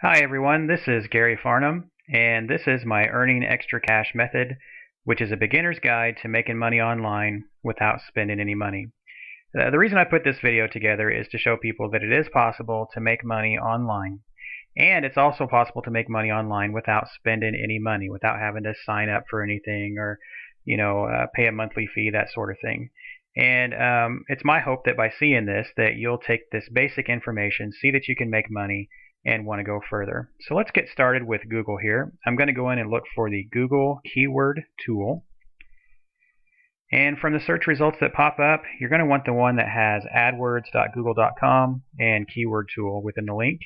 Hi everyone, this is Gary Farnam, and this is my Earning Extra Cash method, which is a beginner's guide to making money online without spending any money. The reason I put this video together is to show people that it is possible to make money online. And it's also possible to make money online without spending any money, without having to sign up for anything or, pay a monthly fee, that sort of thing. And it's my hope that by seeing this, that you'll take this basic information, see that you can make money, and want to go further. So let's get started with Google here. I'm going to go in and look for the Google keyword tool. And from the search results that pop up, you're going to want the one that has adwords.google.com and keyword tool within the link.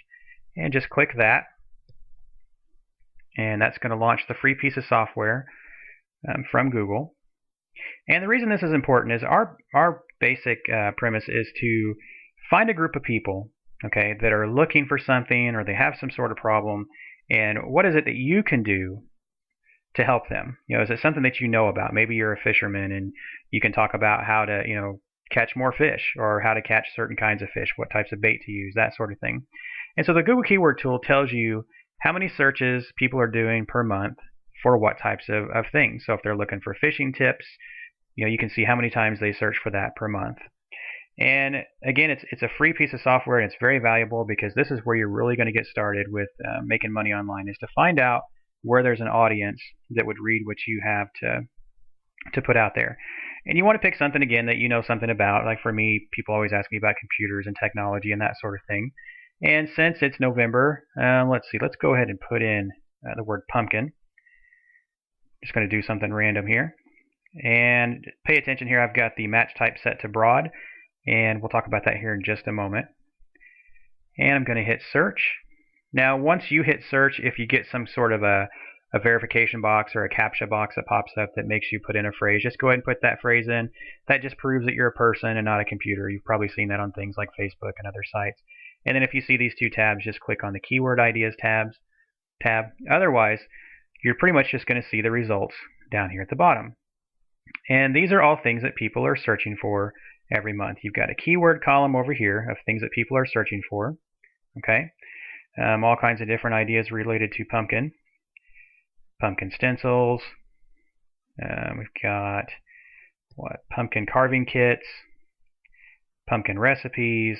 And just click that. And that's going to launch the free piece of software from Google. And the reason this is important is our basic premise is to find a group of people, okay, that are looking for something or they have some sort of problem, and what is it that you can do to help them? Is it something that you know about? Maybe you're a fisherman and you can talk about how to, catch more fish or how to catch certain kinds of fish, what types of bait to use, that sort of thing. And so the Google keyword tool tells you how many searches people are doing per month for what types of things. So if they're looking for fishing tips, you can see how many times they search for that per month. And again, it's a free piece of software, and it's very valuable because this is where you're really going to get started with making money online, is to find out where there's an audience that would read what you have to put out there. And you want to pick something, again, that you know something about. Like for me, people always ask me about computers and technology and that sort of thing. And since it's November, let's go ahead and put in the word pumpkin. Just going to do something random here. And pay attention here, I've got the match type set to broad, and we'll talk about that here in just a moment. And I'm going to hit search. Now once you hit search, if you get some sort of a verification box or a CAPTCHA box that pops up that makes you put in a phrase, just go ahead and put that phrase in. That just proves that you're a person and not a computer. You've probably seen that on things like Facebook and other sites. And then if you see these two tabs, just click on the keyword ideas tab. Otherwise, you're pretty much just going to see the results down here at the bottom. And these are all things that people are searching for every month. You've got a keyword column over here of things that people are searching for. Okay, all kinds of different ideas related to pumpkin stencils. We've got pumpkin carving kits, pumpkin recipes,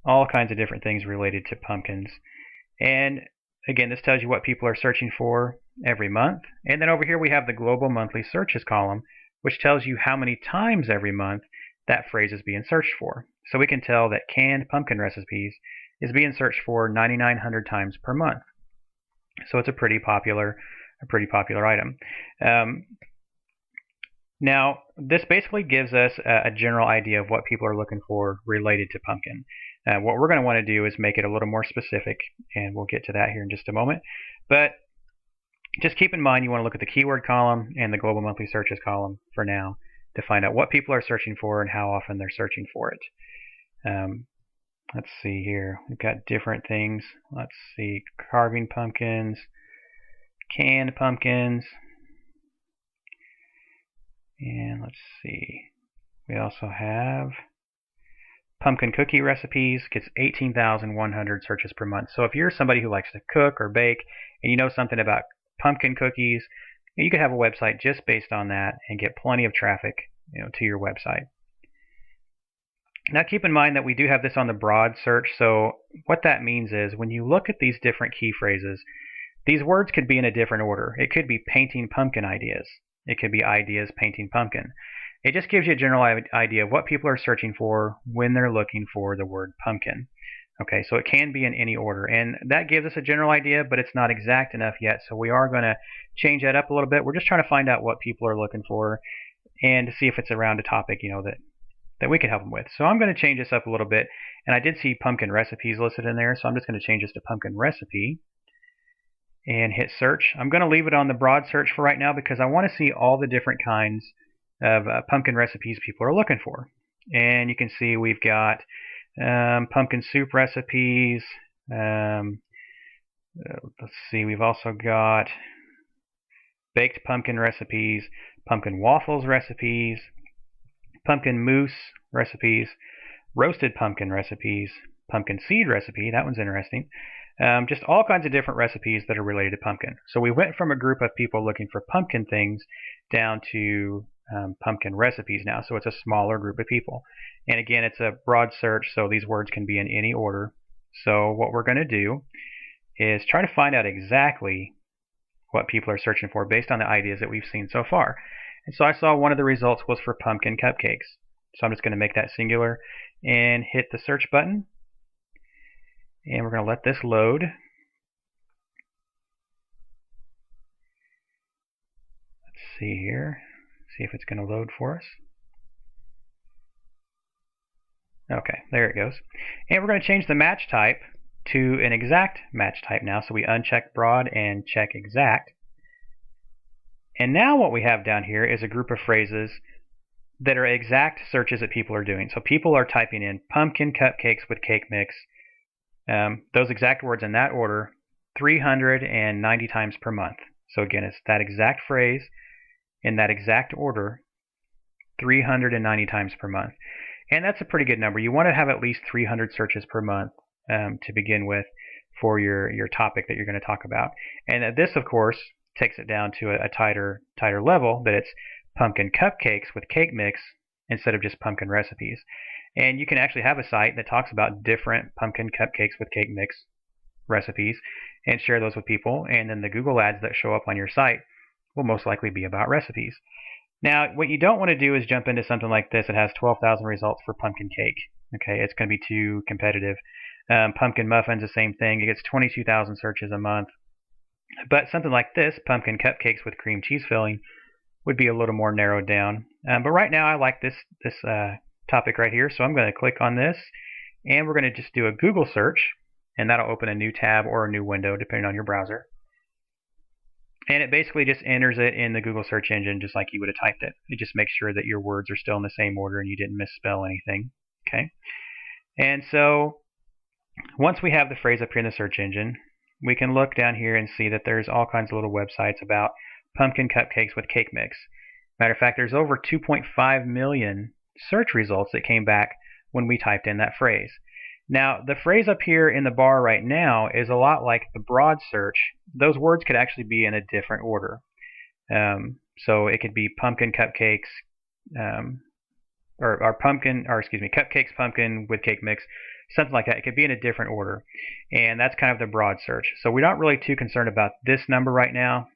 all kinds of different things related to pumpkins. And again, this tells you what people are searching for every month. And then over here we have the global monthly searches column, which tells you how many times every month that phrase is being searched for. So we can tell that canned pumpkin recipes is being searched for 9,900 times per month. So it's a pretty popular item. Now, this basically gives us a general idea of what people are looking for related to pumpkin. What we're going to want to do is make it a little more specific, and we'll get to that here in just a moment. But just keep in mind you want to look at the keyword column and the global monthly searches column for now to find out what people are searching for and how often they're searching for it. Let's see here. We've got different things. Let's see, carving pumpkins, canned pumpkins, and let's see. We also have pumpkin cookie recipes, gets 18,100 searches per month. So if you're somebody who likes to cook or bake and you know something about pumpkin cookies, you could have a website just based on that and get plenty of traffic, to your website. Now keep in mind that we do have this on the broad search. So what that means is when you look at these different key phrases, these words could be in a different order. It could be painting pumpkin ideas. It could be ideas painting pumpkin. It just gives you a general idea of what people are searching for when they're looking for the word pumpkin. Okay, so it can be in any order, and that gives us a general idea, but it's not exact enough yet, so we are going to change that up a little bit. We're just trying to find out what people are looking for and to see if it's around a topic, that we can help them with. So I'm going to change this up a little bit, and I did see pumpkin recipes listed in there, so I'm just going to change this to pumpkin recipe and hit search. I'm going to leave it on the broad search for right now because I want to see all the different kinds of pumpkin recipes people are looking for. And you can see we've got pumpkin soup recipes. Let's see, we've also got baked pumpkin recipes, pumpkin waffles recipes, pumpkin mousse recipes, roasted pumpkin recipes, pumpkin seed recipe. That one's interesting. Just all kinds of different recipes that are related to pumpkin. So we went from a group of people looking for pumpkin things down to pumpkin recipes now. So it's a smaller group of people. And again, it's a broad search, so these words can be in any order. So what we're going to do is try to find out exactly what people are searching for based on the ideas that we've seen so far. And so I saw one of the results was for pumpkin cupcakes. So I'm just going to make that singular and hit the search button. And we're going to let this load. Let's see here. See if it's going to load for us. Okay, there it goes. And we're going to change the match type to an exact match type now. So we uncheck broad and check exact. And now what we have down here is a group of phrases that are exact searches that people are doing. So people are typing in pumpkin cupcakes with cake mix, those exact words in that order, 390 times per month. So again, it's that exact phrase in that exact order, 390 times per month. And that's a pretty good number. You want to have at least 300 searches per month to begin with for your topic that you're going to talk about. And this, of course, takes it down to a tighter level, that it's pumpkin cupcakes with cake mix instead of just pumpkin recipes. And you can actually have a site that talks about different pumpkin cupcakes with cake mix recipes and share those with people. And then the Google ads that show up on your site will most likely be about recipes. Now, what you don't want to do is jump into something like this that has 12,000 results for pumpkin cake. Okay, it's going to be too competitive. Pumpkin muffins, the same thing. It gets 22,000 searches a month. But something like this, pumpkin cupcakes with cream cheese filling, would be a little more narrowed down. But right now I like this topic right here, so I'm going to click on this, and we're going to just do a Google search, and that'll open a new tab or a new window depending on your browser. And it basically just enters it in the Google search engine just like you would have typed it. It just makes sure that your words are still in the same order and you didn't misspell anything. Okay. And so once we have the phrase up here in the search engine, we can look down here and see that there's all kinds of little websites about pumpkin cupcakes with cake mix. Matter of fact, there's over 2.5 million search results that came back when we typed in that phrase. Now, the phrase up here in the bar right now is a lot like the broad search. Those words could actually be in a different order. So it could be pumpkin cupcakes, cupcakes pumpkin with cake mix, something like that. It could be in a different order, and that's kind of the broad search. So we're not really too concerned about this number right now.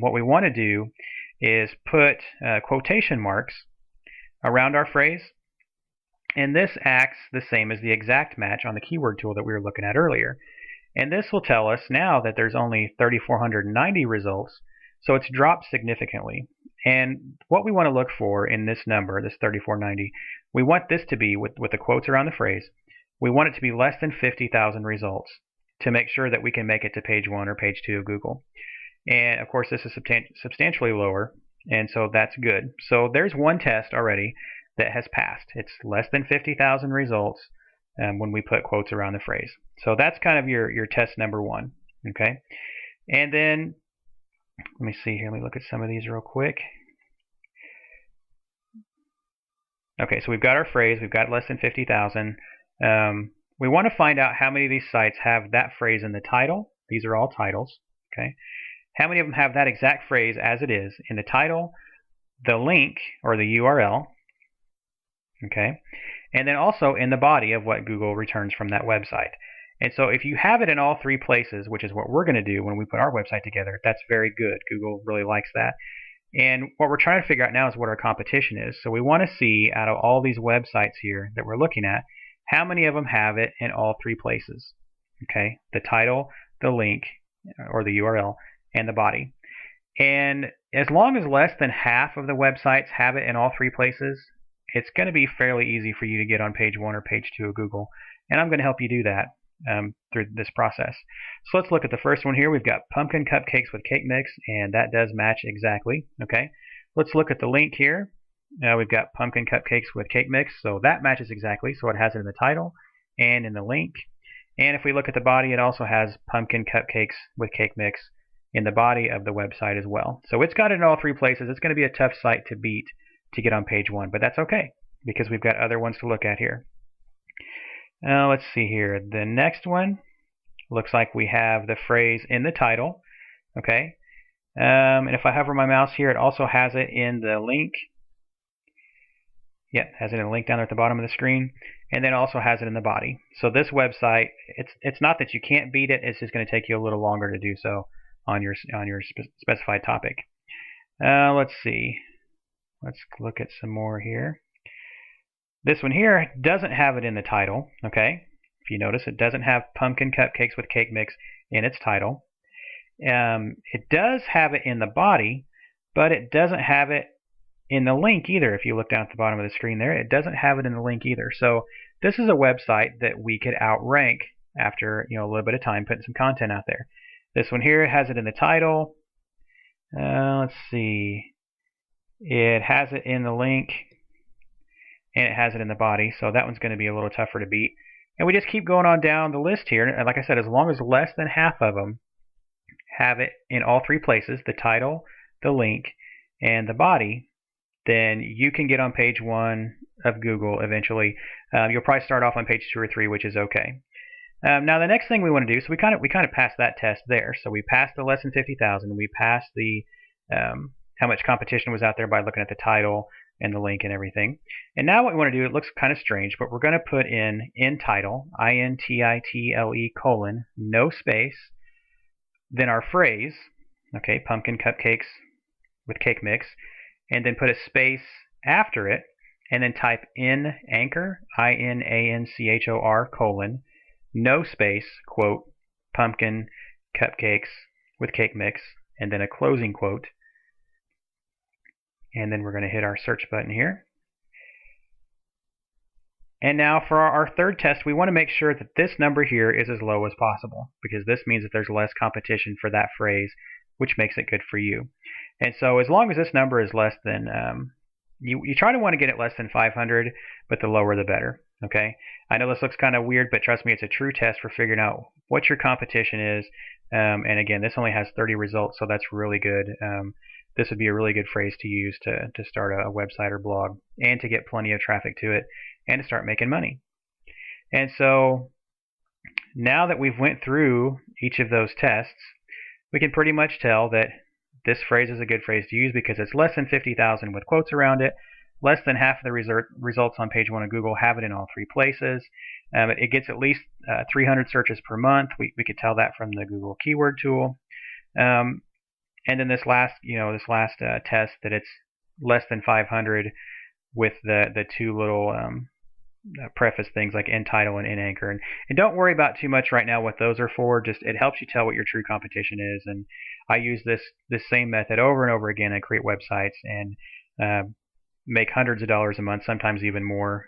What we want to do is put quotation marks around our phrase, and this acts the same as the exact match on the keyword tool that we were looking at earlier. And this will tell us now that there's only 3,490 results, so it's dropped significantly. And what we want to look for in this number, this 3,490, we want this to be, with the quotes around the phrase, we want it to be less than 50,000 results to make sure that we can make it to page 1 or page 2 of Google. And of course, this is substantially lower, and so that's good. So there's one test already that has passed. It's less than 50,000 results when we put quotes around the phrase. So that's kind of your test number 1. Okay, and then let me see here. Let me look at some of these real quick. Okay, so we've got our phrase. We've got less than 50,000. We want to find out how many of these sites have that phrase in the title. These are all titles. Okay, how many of them have that exact phrase as it is in the title, the link or the URL, okay, and then also in the body of what Google returns from that website. And so if you have it in all 3 places, which is what we're going to do when we put our website together, that's very good. Google really likes that. And what we're trying to figure out now is what our competition is. So we want to see, out of all these websites here that we're looking at, how many of them have it in all 3 places. Okay, the title, the link, or the URL, and the body. And as long as less than half of the websites have it in all 3 places, it's going to be fairly easy for you to get on page 1 or page 2 of Google. And I'm going to help you do that through this process. So let's look at the first one here. We've got pumpkin cupcakes with cake mix, and that does match exactly. Okay, let's look at the link here. We've got pumpkin cupcakes with cake mix, so that matches exactly. So it has it in the title and in the link. And if we look at the body, it also has pumpkin cupcakes with cake mix in the body of the website as well. So it's got it in all 3 places. It's going to be a tough site to beat to get on page 1, but that's okay because we've got other ones to look at here. Let's see here. The next one looks like we have the phrase in the title. Okay. And if I hover my mouse here, it also has it in the link. Yep, has it in a link down there at the bottom of the screen, and then also has it in the body. So this website, it's not that you can't beat it, it's just going to take you a little longer to do so on your specified topic. Let's see. Let's look at some more here. This one here doesn't have it in the title, okay? If you notice, it doesn't have pumpkin cupcakes with cake mix in its title. It does have it in the body, but it doesn't have it in the link either. If you look down at the bottom of the screen there, it doesn't have it in the link either. So this is a website that we could outrank after a little bit of time putting some content out there. This one here has it in the title. Let's see. It has it in the link, and it has it in the body. So that one's going to be a little tougher to beat. And we just keep going on down the list here. And like I said, as long as less than half of them have it in all three places, the title, the link, and the body, then you can get on page 1 of Google eventually. You'll probably start off on page 2 or 3, which is okay. Now the next thing we want to do, so we kind of passed that test there. So we passed the less than 50,000. We passed the how much competition was out there by looking at the title and the link and everything. And now what we want to do, it looks kind of strange, but we're going to put in title, INTITLE colon, no space, then our phrase, okay, pumpkin cupcakes with cake mix, and then put a space after it, and then type in anchor, INANCHOR colon, no space, quote, pumpkin cupcakes with cake mix, and then a closing quote. And then we're going to hit our search button here. And now for our third test, we want to make sure that this number here is as low as possible, because this means that there's less competition for that phrase, which makes it good for you. And so as long as this number is less than, you try to want to get it less than 500, but the lower the better. Okay. I know this looks kind of weird, but trust me, it's a true test for figuring out what your competition is. And again, this only has 30 results, so that's really good. This would be a really good phrase to use to start a website or blog, and to get plenty of traffic to it, and to start making money. And so now that we've went through each of those tests, we can pretty much tell that this phrase is a good phrase to use because it's less than 50,000 with quotes around it. Less than half of the results on page 1 of Google have it in all three places. It gets at least 300 searches per month. We could tell that from the Google keyword tool. And then this last test, that it's less than 500 with the two little preface things like in title and in anchor. And don't worry about too much right now what those are for. Just it helps you tell what your true competition is. And I use this same method over and over again. I create websites and make hundreds of dollars a month, sometimes even more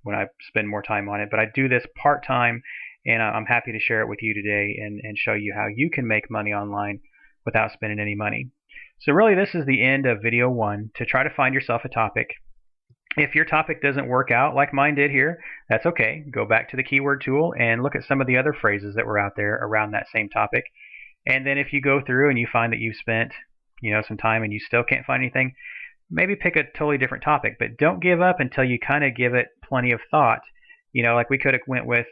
when I spend more time on it. But I do this part-time, and I'm happy to share it with you today and show you how you can make money online without spending any money. So really this is the end of video 1, to try to find yourself a topic. If your topic doesn't work out like mine did here, that's okay. Go back to the keyword tool and look at some of the other phrases that were out there around that same topic. And then if you go through and you find that you've spent some time and you still can't find anything, maybe pick a totally different topic. But don't give up until you kind of give it plenty of thought. Like we could have went with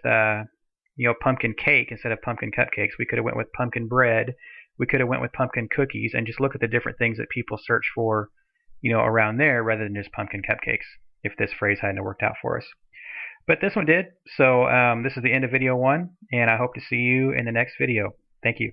pumpkin cake instead of pumpkin cupcakes. We could have went with pumpkin bread. We could have went with pumpkin cookies, and just look at the different things that people search for around there, rather than just pumpkin cupcakes, if this phrase hadn't worked out for us. But this one did. So this is the end of video 1, and I hope to see you in the next video. Thank you.